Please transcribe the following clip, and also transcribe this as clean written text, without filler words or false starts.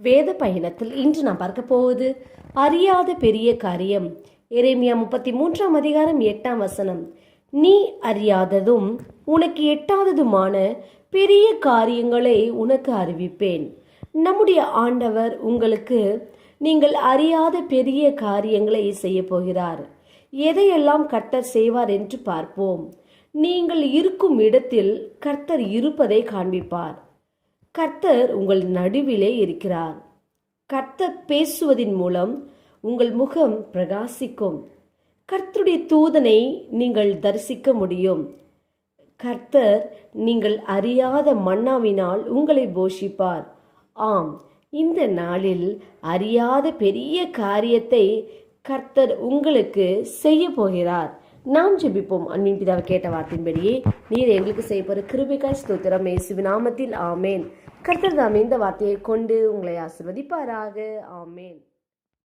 வேத பயணத்தில் இன்று நாம் பார்க்க போவது அறியாத பெரிய காரியம். எரேமியா 33 நீ அறியாததும் உனக்கு எட்டாததுமான பெரிய காரியங்களை உனக்கு அறிவிப்பேன். நம்முடைய ஆண்டவர் உங்களுக்கு நீங்கள் அறியாத பெரிய காரியங்களை செய்ய போகிறார். எதையெல்லாம் கர்த்தர் செய்வார் என்று பார்ப்போம். நீங்கள் இருக்கும் இடத்தில் கர்த்தர் இருப்பதை காண்பிப்பார். கர்த்தர் உங்கள் நடுவிலே இருக்கிறார். கர்த்தர் பேசுவதின் மூலம் உங்கள் முகம் பிரகாசிக்கும். கர்த்தருடைய தூதனை நீங்கள் தரிசிக்க முடியும். கர்த்தர் நீங்கள் அறியாத மன்னாவினால் உங்களை போஷிப்பார். ஆம், இந்த நாளில் அறியாத பெரிய காரியத்தை கர்த்தர் உங்களுக்கு செய்ய போகிறார். நாம் ஜெபிப்போம். அன்பின் பிதாவை கேட்ட வார்த்தையின்படியே நீர் எங்களுக்கு செய்ய போகிற கிருபைக்காய் ஸ்தோத்திரம் இயேசுவின் நாமத்தில் ஆமேன். கர்த்தர் தாமே இந்த வார்த்தையை கொண்டு உங்களை ஆசீர்வதிப்பாராக. ஆமேன்.